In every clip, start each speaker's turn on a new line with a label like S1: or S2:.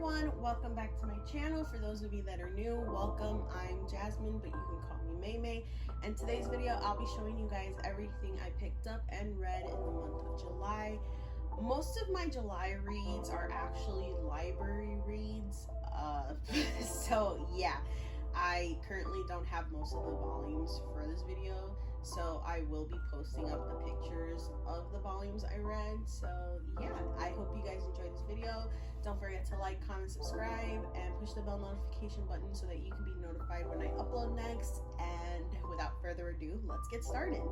S1: everyone, welcome back to my channel. For those of you that are new, welcome. I'm Jasmine, but you can call me May May. And today's video, I'll be showing you guys everything I picked up and read in the month of July. Most of my July reads are actually library reads. So yeah, I currently don't have most of the volumes for this video, so I will be posting up the pictures of the volumes I read. So yeah, I hope you guys enjoyed this video. Don't forget to like, comment, subscribe, and push the bell notification button so that you can be notified when I upload next. And without further ado, let's get started.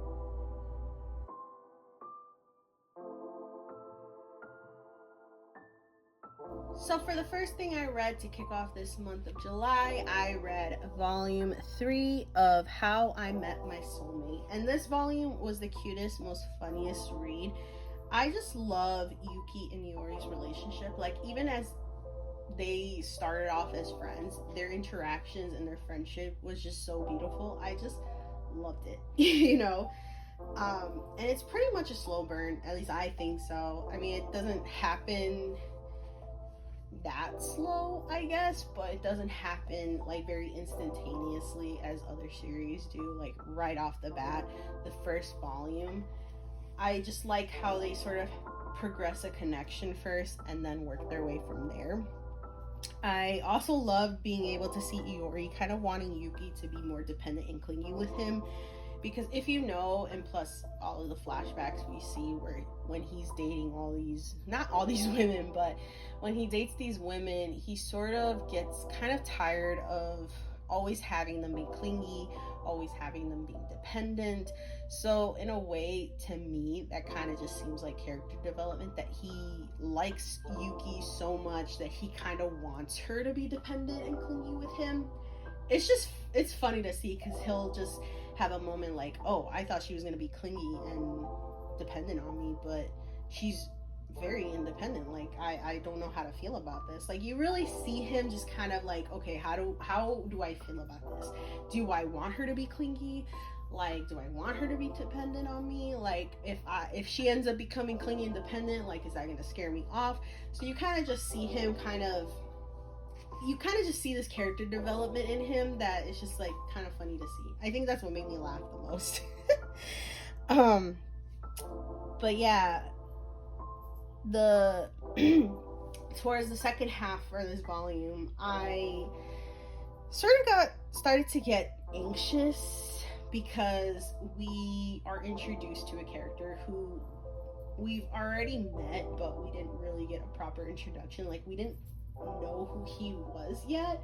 S1: So for the first thing I read to kick off this month of July, I read volume 3 of How I Met My Soulmate. And this volume was the cutest, most funniest read. I just love Yuki and Iori's relationship. Like, even as they started off as friends, their interactions and their friendship was just so beautiful. I just loved it, you know? And it's pretty much a slow burn, at least I think so. I mean, it doesn't happen that slow, I guess, but it doesn't happen like very instantaneously as other series do, like right off the bat, the first volume. I just like how they sort of progress a connection first and then work their way from there. I also love being able to see Iori kind of wanting Yuki to be more dependent and clingy with him, because if you know, and plus all of the flashbacks we see where when he's dating all these, not all these women, but when he dates these women, he sort of gets kind of tired of always having them be clingy, always having them being dependent. So in a way, to me, that kind of just seems like character development, that he likes Yuki so much that he kind of wants her to be dependent and clingy with him. It's funny to see, because he'll just have a moment like, oh, I thought she was going to be clingy and dependent on me, but she's very independent. Like, I don't know how to feel about this. Like, you really see him just kind of like, okay, how do I feel about this? Do I want her to be clingy? Like, do I want her to be dependent on me? Like, if she ends up becoming clingy and dependent, like, is that going to scare me off? So you kind of just see him you kind of just see this character development in him that is just like kind of funny to see. I think that's what made me laugh the most. But yeah, towards the second half for this volume, I sort of started to get anxious, because we are introduced to a character who we've already met, but we didn't really get a proper introduction. Like, we didn't know who he was yet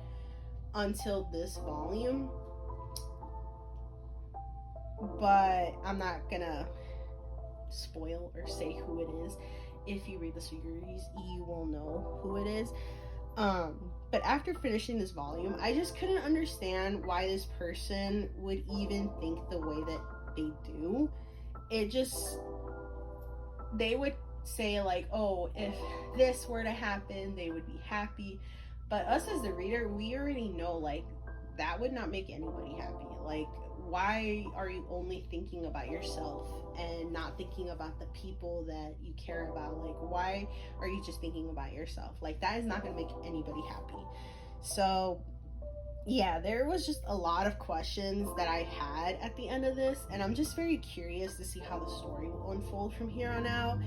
S1: until this volume. But I'm not gonna spoil or say who it is. If you read the series, you will know who it is. But after finishing this volume, I just couldn't understand why this person would even think the way that they do. They would say like, oh, if this were to happen, they would be happy. But us as the reader, we already know, like, that would not make anybody happy. Like, why are you only thinking about yourself and not thinking about the people that you care about? Like, why are you just thinking about yourself? Like, that is not going to make anybody happy. So yeah, there was just a lot of questions that I had at the end of this, and I'm just very curious to see how the story will unfold from here on out.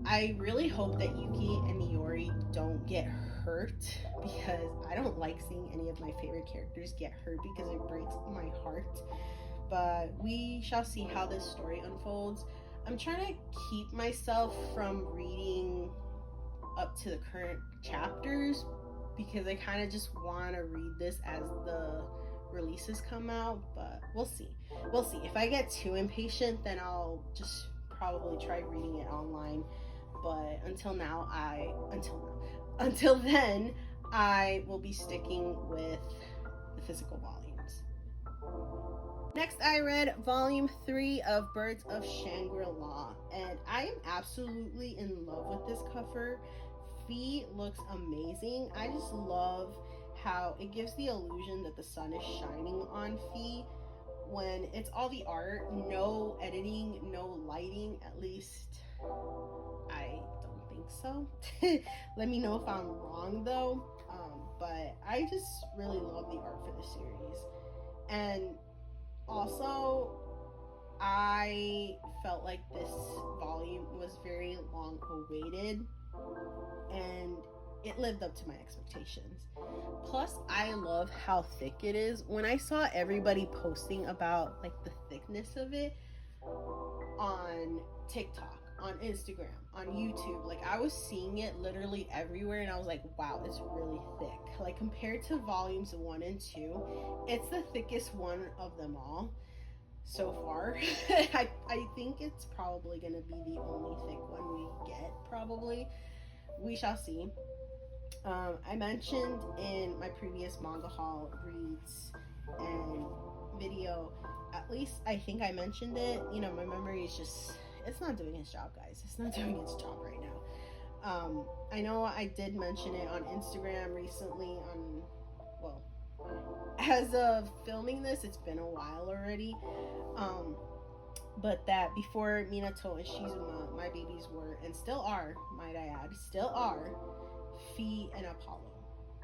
S1: I really hope that Yuki and Iori don't get hurt, because I don't like seeing any of my favorite characters get hurt, because it breaks my heart. But we shall see how this story unfolds. I'm trying to keep myself from reading up to the current chapters, because I kind of just want to read this as the releases come out, but we'll see. If I get too impatient, then I'll just probably try reading it online. But until then, I will be sticking with the physical volumes. Next, I read volume 3 of Birds of Shangri-La, and I am absolutely in love with this cover. Fee looks amazing. I just love how it gives the illusion that the sun is shining on Fee when it's all the art, no editing, no lighting. At least I don't think so. Let me know if I'm wrong though. but I just really love the art for the series. And also, I felt like this volume was very long awaited, and it lived up to my expectations. Plus, I love how thick it is. When I saw everybody posting about like the thickness of it on TikTok, on Instagram, on YouTube, like I was seeing it literally everywhere, and I was like, wow, it's really thick. Like compared to volumes 1 and 2, it's the thickest one of them all so far. I think it's probably gonna be the only thick one we get, probably. We shall see. I mentioned in my previous manga haul reads and video, at least I think I mentioned it. You know, my memory is just, it's not doing its job, guys. It's not doing its job right now. I know I did mention it on Instagram recently well, as of filming this, it's been a while already. But that before Minato and Shizuma, my babies were, and still are, might I add, still are, Fi and Apollo.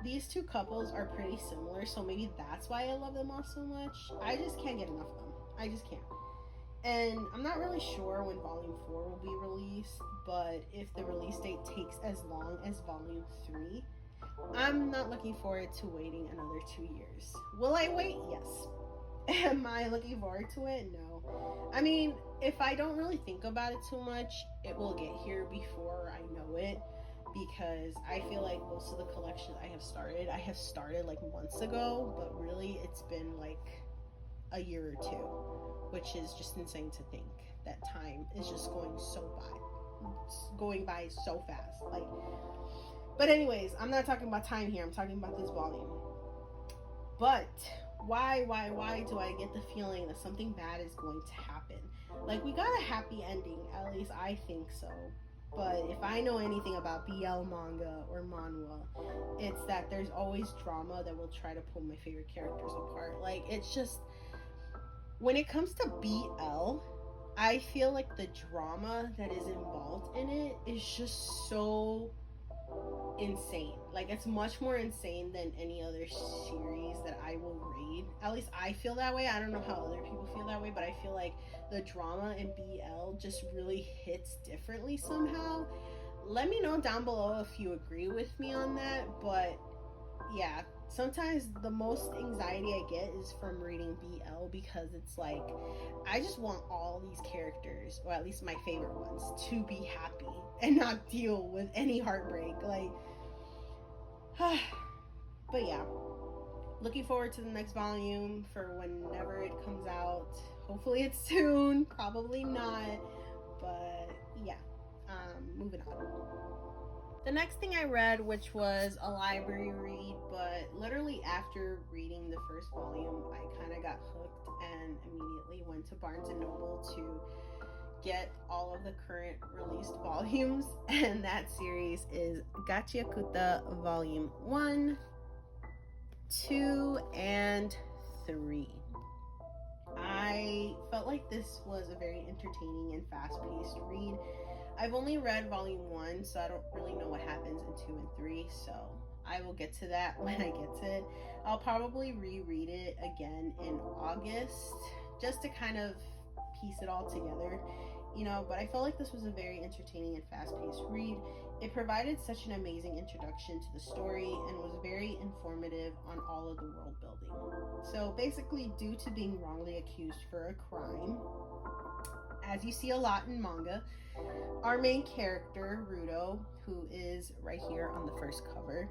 S1: These two couples are pretty similar, so maybe that's why I love them all so much. I just can't get enough of them. I just can't. And I'm not really sure when Volume 4 will be released, but if the release date takes as long as Volume 3, I'm not looking forward to waiting another 2 years. Will I wait? Yes. Am I looking forward to it? No. I mean, if I don't really think about it too much, it will get here before I know it, because I feel like most of the collections I have started like months ago, but really it's been like a year or two, which is just insane to think that time is just going by so fast. Like, but anyways, I'm not talking about time here. I'm talking about this volume. But why do I get the feeling that something bad is going to happen? Like, we got a happy ending, at least I think so. But if I know anything about BL manga or manhwa, it's that there's always drama that will try to pull my favorite characters apart. Like, it's just, when it comes to BL, I feel like the drama that is involved in it is just so insane. Like, it's much more insane than any other series that I will read. At least I feel that way. I don't know how other people feel that way, but I feel like the drama in BL just really hits differently somehow. Let me know down below if you agree with me on that. But yeah, sometimes the most anxiety I get is from reading BL, because it's like, I just want all these characters, or at least my favorite ones, to be happy and not deal with any heartbreak. Like, but yeah, looking forward to the next volume for whenever it comes out. Hopefully it's soon, probably not, but yeah, moving on. The next thing I read, which was a library read, but literally after reading the first volume, I kind of got hooked and immediately went to Barnes & Noble to get all of the current released volumes, and that series is Gachiakuta Volume 1, 2, and 3. I felt like this was a very entertaining and fast-paced read. I've only read Volume 1, so I don't really know what happens in 2 and 3, so I will get to that when I get to it. I'll probably reread it again in August, just to kind of piece it all together, you know, but I felt like this was a very entertaining and fast-paced read. It provided such an amazing introduction to the story and was very informative on all of the world building. So basically, due to being wrongly accused for a crime, as you see a lot in manga, our main character, Rudo, who is right here on the first cover,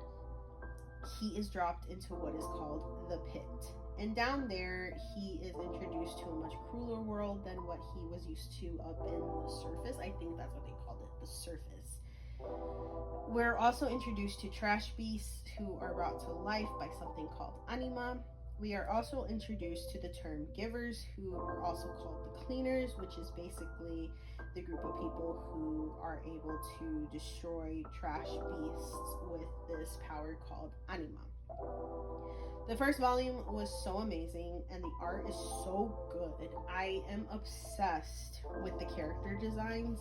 S1: he is dropped into what is called the pit. And down there, he is introduced to a much crueler world than what he was used to up in the surface. I think that's what they called it, the surface. We're also introduced to trash beasts who are brought to life by something called anima. We are also introduced to the term givers, who are also called the cleaners, which is basically the group of people who are able to destroy trash beasts with this power called anima. The first volume was so amazing, and the art is so good. I am obsessed with the character designs.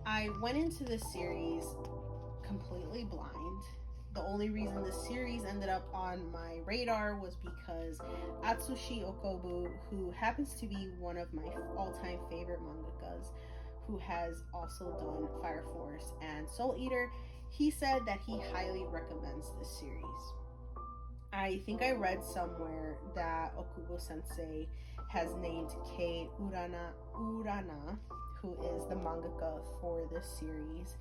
S1: I went into this series completely blind, the only reason this series ended up on my radar was because Atsushi Okobu, who happens to be one of my all-time favorite mangakas, who has also done Fire Force and Soul Eater, he said that he highly recommends this series. I think I read somewhere that Okubo Sensei has named Kei Urana, who is the mangaka for this series,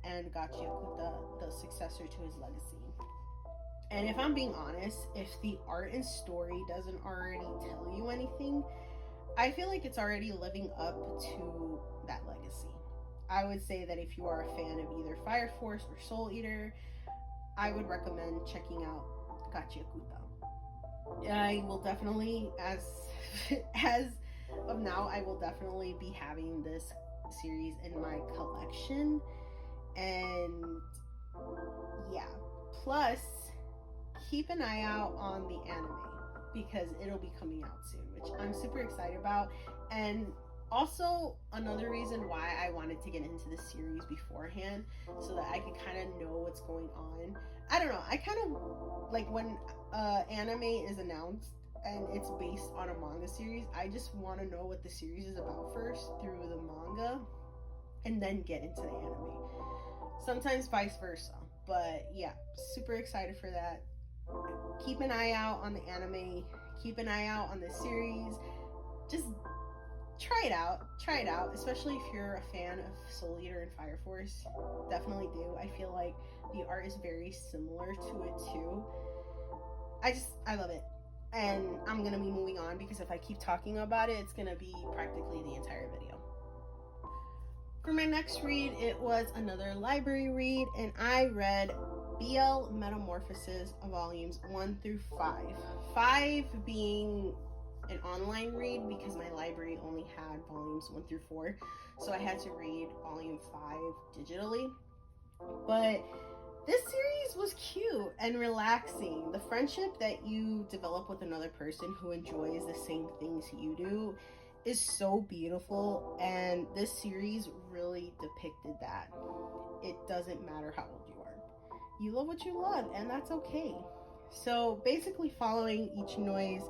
S1: and Gachiakuta, the successor to his legacy. And if I'm being honest, if the art and story doesn't already tell you anything, I feel like it's already living up to that legacy. I would say that if you are a fan of either Fire Force or Soul Eater, I would recommend checking out Gachiakuta. I will definitely, as of now, I will definitely be having this series in my collection. And yeah, plus keep an eye out on the anime because it'll be coming out soon, which I'm super excited about. And also another reason why I wanted to get into the series beforehand, so that I could kind of know what's going on. I don't know, I kind of like when anime is announced and it's based on a manga series, I just want to know what the series is about first through the manga and then get into the anime. Sometimes vice versa. But yeah, super excited for that. Keep an eye out on the anime. Keep an eye out on the series. Just try it out, especially if you're a fan of Soul Eater and Fire Force. Definitely do. I feel like the art is very similar to it too. I love it. And I'm gonna be moving on because if I keep talking about it, it's gonna be practically the entire video. For my next read, it was another library read, and I read BL Metamorphosis volumes 1 through 5. 5 being an online read because my library only had volumes 1 through 4, so I had to read volume 5 digitally. But this series was cute and relaxing. The friendship that you develop with another person who enjoys the same things you do is so beautiful, and this series really depicted that. It doesn't matter how old you are. You love what you love, and that's okay. So basically following Ichinoi's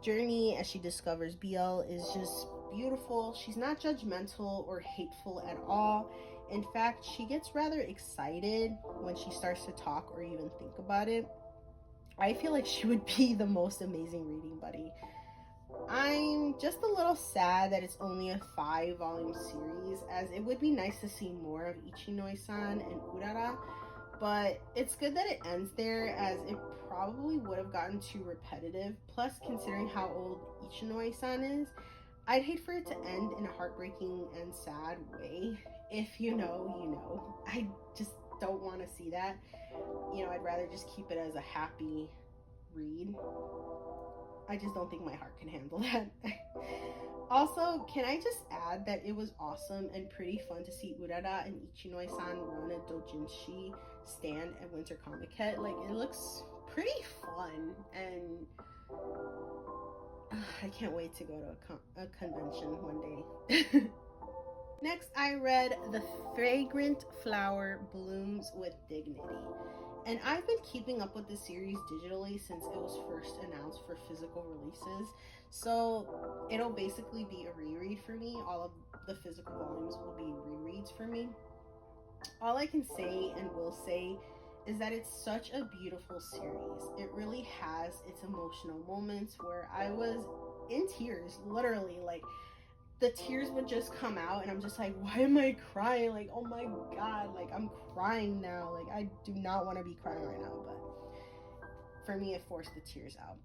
S1: journey as she discovers BL is just beautiful. She's not judgmental or hateful at all. In fact, she gets rather excited when she starts to talk or even think about it. I feel like she would be the most amazing reading buddy. I'm just a little sad that it's only a 5-volume series, as it would be nice to see more of Ichinoi-san and Urara, but it's good that it ends there, as it probably would have gotten too repetitive. Plus, considering how old Ichinoi-san is, I'd hate for it to end in a heartbreaking and sad way. If you know, you know. I just don't want to see that. You know, I'd rather just keep it as a happy read. I just don't think my heart can handle that. Also, can I just add that it was awesome and pretty fun to see Urara and Ichinoi-san run a doujinshi stand at Winter Comiket. Like, it looks pretty fun, and I can't wait to go to a convention one day. Next, I read The Fragrant Flower Blooms with Dignity. And I've been keeping up with the series digitally since it was first announced for physical releases. So it'll basically be a reread for me. All of the physical volumes will be rereads for me. All I can say and will say is that it's such a beautiful series. It really has its emotional moments where I was in tears, literally. Like, the tears would just come out and I'm just like, why am I crying? Like, oh my god, like, I'm crying now. Like, I do not want to be crying right now, but for me, it forced the tears out,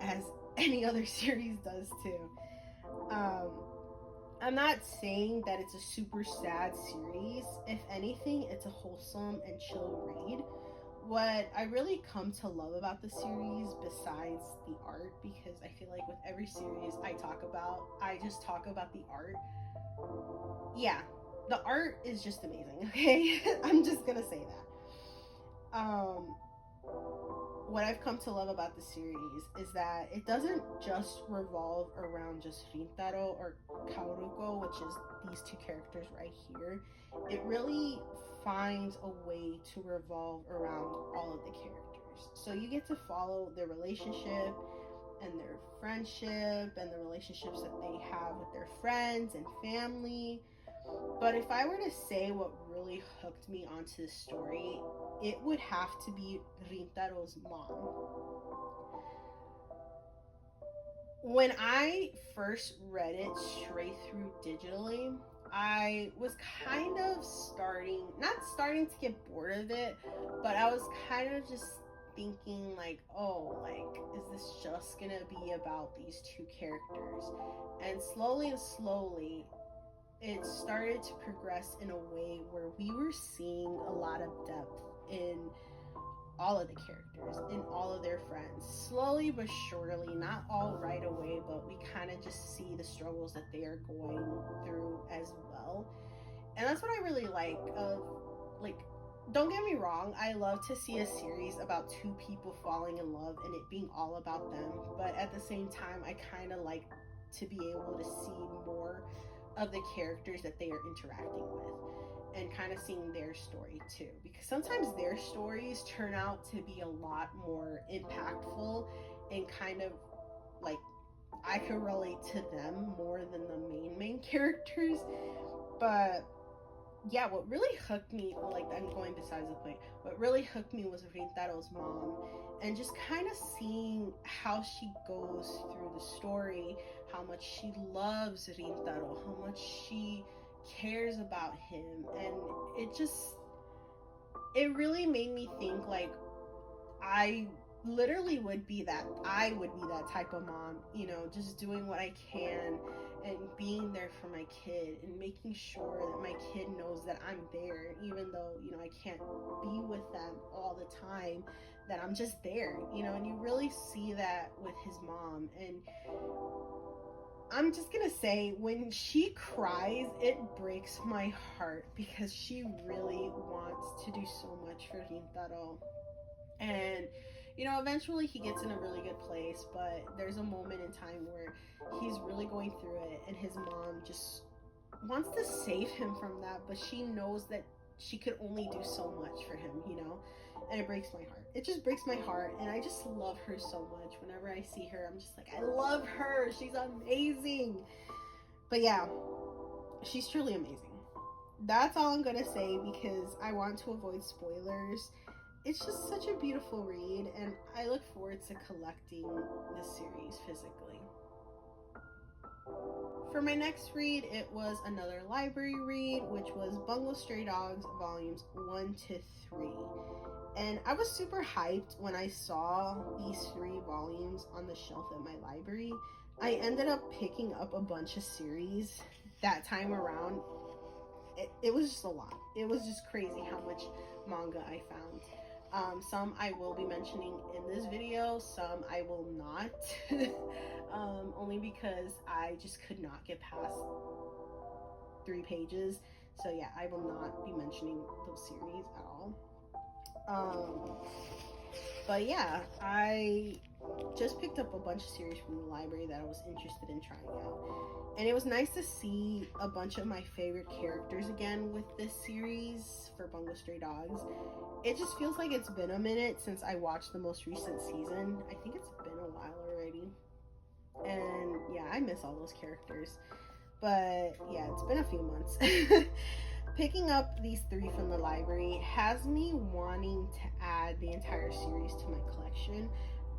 S1: as any other series does too. I'm not saying that it's a super sad series. If anything, it's a wholesome and chill read. What I really come to love about the series, besides the art, because I feel like with every series I just talk about the art. Yeah, the art is just amazing, okay? I'm just gonna say that. What I've come to love about the series is that it doesn't just revolve around just Rintaro or Kaoruko, which is these two characters right here, it really finds a way to revolve around all of the characters. So you get to follow their relationship and their friendship and the relationships that they have with their friends and family. But if I were to say what really hooked me onto the story, it would have to be Rintaro's mom. When I first read it straight through digitally, I was kind of not starting to get bored of it, but I was kind of just thinking like, oh, like, is this just gonna be about these two characters? And slowly, it started to progress in a way where we were seeing a lot of depth in all of the characters, in all of their friends. Slowly but surely, not all right away, but we kind of just see the struggles that they are going through as well. And that's what I really like of, like, don't get me wrong, I love to see a series about two people falling in love and it being all about them, but at the same time, I kind of like to be able to see more of the characters that they are interacting with and kind of seeing their story too, because sometimes their stories turn out to be a lot more impactful and kind of like I could relate to them more than the main characters. But yeah, what really hooked me, like, I'm going besides the point, what really hooked me was Rintaro's mom, and just kind of seeing how she goes through the story, how much she loves Rintaro, how much she cares about him. And it really made me think, like, I would be that type of mom, you know, just doing what I can and being there for my kid and making sure that my kid knows that I'm there, even though, you know, I can't be with them all the time, that I'm just there, you know. And you really see that with his mom. And I'm just gonna say, when she cries, it breaks my heart, because she really wants to do so much for Rintaro. And, you know, eventually he gets in a really good place, but there's a moment in time where he's really going through it, and his mom just wants to save him from that, but she knows that she could only do so much for him, you know. And it breaks my heart. It just breaks my heart, and I just love her so much. Whenever I see her, I'm just like, I love her. She's amazing. But yeah, she's truly amazing. That's all I'm gonna say, because I want to avoid spoilers. It's just such a beautiful read, and I look forward to collecting this series physically. For my next read, it was another library read, which was Bungo Stray Dogs volumes 1 to 3. And I was super hyped when I saw these 3 volumes on the shelf at my library. I ended up picking up a bunch of series that time around. It was just a lot. It was just crazy how much manga I found. Some I will be mentioning in this video, some I will not. Only because I just could not get past 3 pages. So yeah, I will not be mentioning those series at all. But yeah, I just picked up a bunch of series from the library that I was interested in trying out. And it was nice to see a bunch of my favorite characters again with this series for Bungo Stray Dogs. It just feels like it's been a minute since I watched the most recent season. I think it's been a while already. And yeah, I miss all those characters. But yeah, it's been a few months. Picking up these 3 from the library has me wanting to add the entire series to my collection.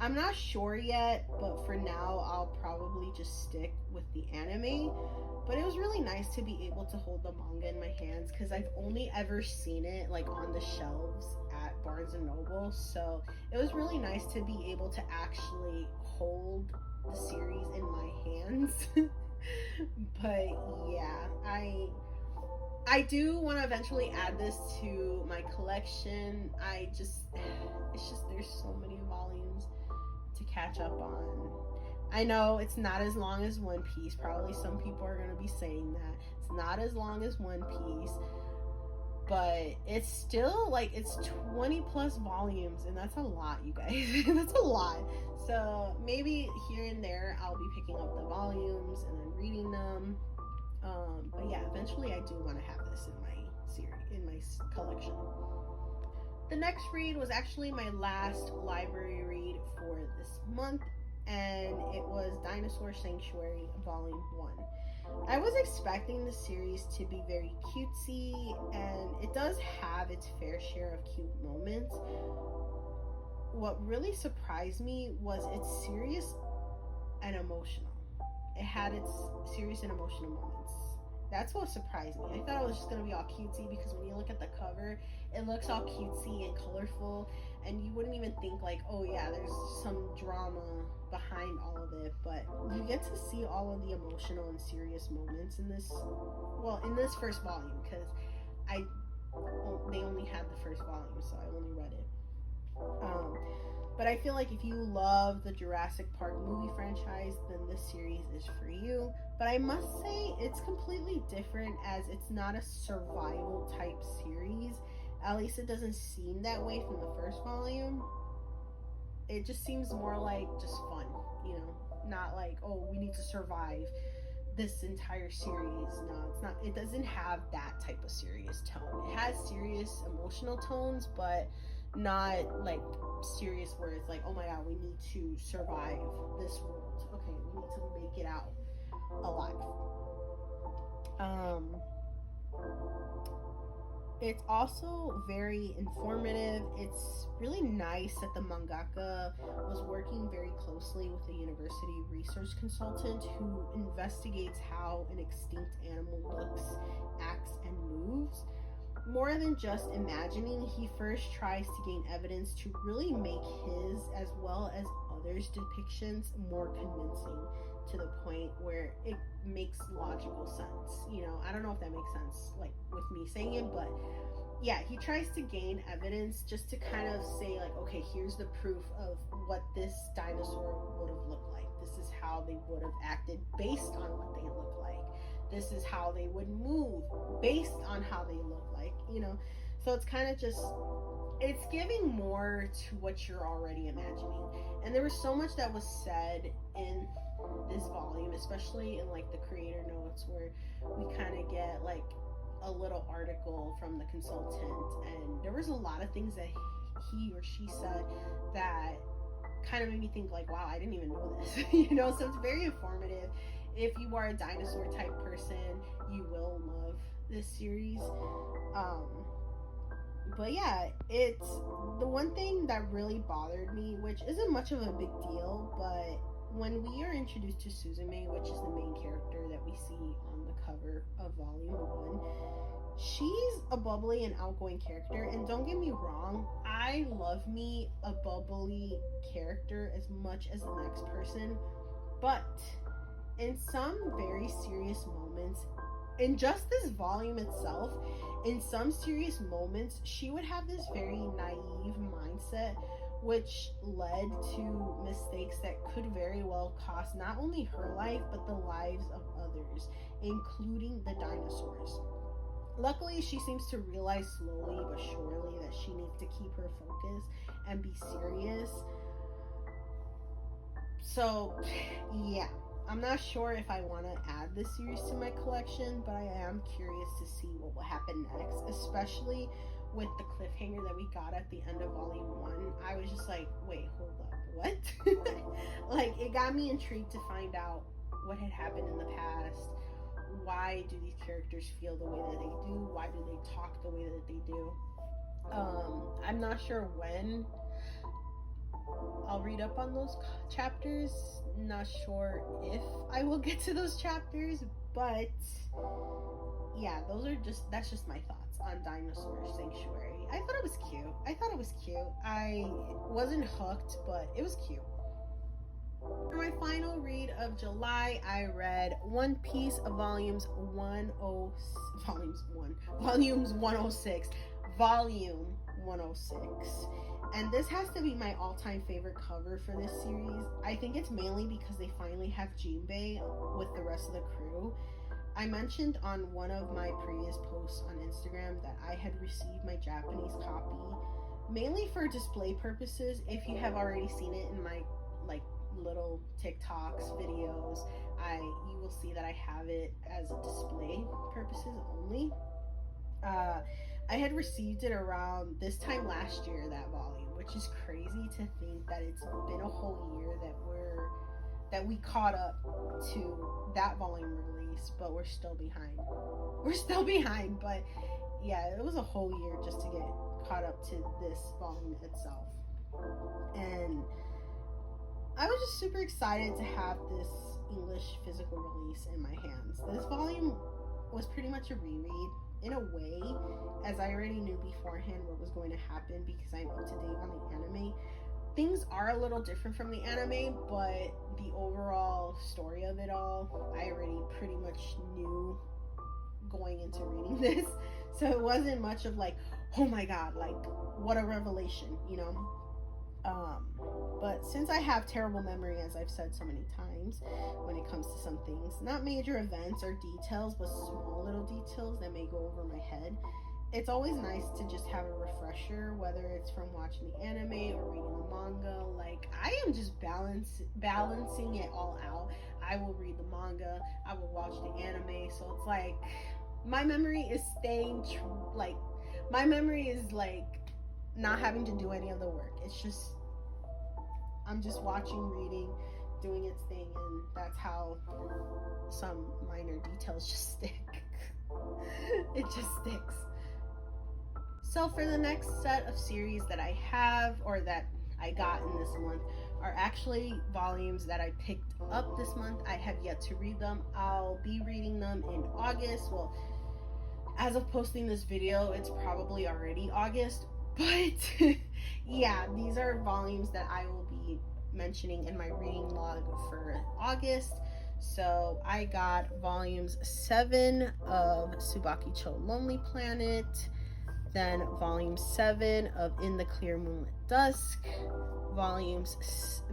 S1: I'm not sure yet, but for now I'll probably just stick with the anime. But it was really nice to be able to hold the manga in my hands, because I've only ever seen it like on the shelves at Barnes & Noble. So it was really nice to be able to actually hold the series in my hands. But yeah, I do want to eventually add this to my collection. It's just there's so many volumes to catch up on. I know it's not as long as One Piece. Probably some people are going to be saying that. It's not as long as One Piece, but it's still, like, it's 20 plus volumes, and that's a lot, you guys. That's a lot. So maybe here and there I'll be picking up the volumes and then reading them. But yeah, eventually I do want to have this in my collection. The next read was actually my last library read for this month, and it was Dinosaur Sanctuary Volume 1. I was expecting the series to be very cutesy, and it does have its fair share of cute moments. What really surprised me was its serious and emotional. It had its serious and emotional moments. That's what surprised me. I thought it was just gonna be all cutesy because when you look at the cover, it looks all cutesy and colorful, and you wouldn't even think like, oh yeah, there's some drama behind all of it. But you get to see all of the emotional and serious moments in this. Well, in this first volume, because they only had the first volume, so I only read it. But I feel like if you love the Jurassic Park movie franchise, then this series is for you. But I must say, it's completely different, as it's not a survival type series. At least it doesn't seem that way from the first volume. It just seems more like just fun, not like, oh, we need to survive this entire series. No, it's not. It doesn't have that type of serious tone. It has serious emotional tones, but not like serious where it's like, oh my god, we need to survive this world. Okay, we need to make it out alive. It's also very informative. It's really nice that the mangaka was working very closely with a university research consultant who investigates how an extinct animal looks, acts, and moves. More than just imagining, he first tries to gain evidence to really make his, as well as others' depictions, more convincing, to the point where it makes logical sense. I don't know if that makes sense, like, with me saying it, but yeah, he tries to gain evidence just to kind of say, like, okay, here's the proof of what this dinosaur would have looked like. This is how they would have acted based on what they look like. This is how they would move based on how they look like, So it's kind of just, it's giving more to what you're already imagining. And there was so much that was said in this volume, especially in like the creator notes, where we kind of get like a little article from the consultant, and there was a lot of things that he or she said that kind of made me think like, wow, I didn't even know this. So it's very informative. If you are a dinosaur type person, you will love this series. But yeah, it's the one thing that really bothered me, which isn't much of a big deal, but when we are introduced to Suzume, which is the main character that we see on the cover of Volume 1, she's a bubbly and outgoing character, and don't get me wrong, I love me a bubbly character as much as the next person, but in some very serious moments, in just this volume itself, in some serious moments, she would have this very naive mindset, which led to mistakes that could very well cost not only her life, but the lives of others, including the dinosaurs. Luckily, she seems to realize slowly but surely that she needs to keep her focus and be serious. So, yeah. I'm not sure if I want to add this series to my collection, but I am curious to see what will happen next, especially with the cliffhanger that we got at the end of Volume 1. I was just like, wait, hold up, what? Like, it got me intrigued to find out what had happened in the past. Why do these characters feel the way that they do? Why do they talk the way that they do? I'm not sure when I'll read up on those chapters. Not sure if I will get to those chapters, but yeah, that's just my thoughts on Dinosaur Sanctuary. I thought it was cute. I wasn't hooked, but it was cute. For my final read of July, I read One Piece volumes 106, volume 106. And this has to be my all-time favorite cover for this series. I think it's mainly because they finally have Jinbei with the rest of the crew. I mentioned on one of my previous posts on Instagram that I had received my Japanese copy mainly for display purposes. If you have already seen it in my little TikToks, videos, you will see that I have it as display purposes only. I had received it around this time last year, that volume, which is crazy to think that it's been a whole year that we caught up to that volume release, but we're still behind. We're still behind, but yeah, it was a whole year just to get caught up to this volume itself. And I was just super excited to have this English physical release in my hands. This volume was pretty much a reread in a way, as I already knew beforehand what was going to happen because I'm up to date on the anime. Things are a little different from the anime, but the overall story of it all, I already pretty much knew going into reading this. So it wasn't much of like, oh my god, like what a revelation, you know? But since I have terrible memory, as I've said so many times, when it comes to some things, not major events or details, but small little details that may go over my head, it's always nice to just have a refresher, whether it's from watching the anime or reading the manga. Like, I am just balancing it all out. I will read the manga, I will watch the anime, so it's like my memory is staying my memory is like not having to do any of the work. It's just I'm just watching, reading, doing its thing, and that's how some minor details just stick. It just sticks. So for the next set of series that I have, or that I got in this month, are actually volumes that I picked up this month. I have yet to read them. I'll be reading them in August. Well, as of posting this video, it's probably already August, but yeah, these are volumes that I will be mentioning in my reading log for August. So I got volumes 7 of Tsubaki-cho Lonely Planet, then volume 7 of In the Clear Moonlit Dusk, volume 6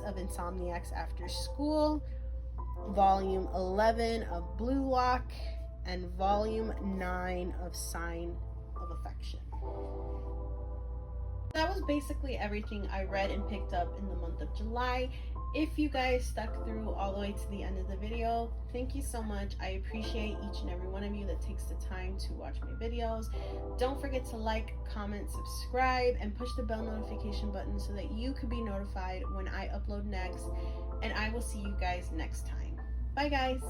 S1: of Insomniacs After School, volume 11 of Blue Lock, and volume 9 of Sign of Affection. That was basically everything I read and picked up in the month of July. If you guys stuck through all the way to the end of the video, thank you so much. I appreciate each and every one of you that takes the time to watch my videos. Don't forget to like, comment, subscribe, and push the bell notification button so that you can be notified when I upload next. And I will see you guys next time. Bye guys!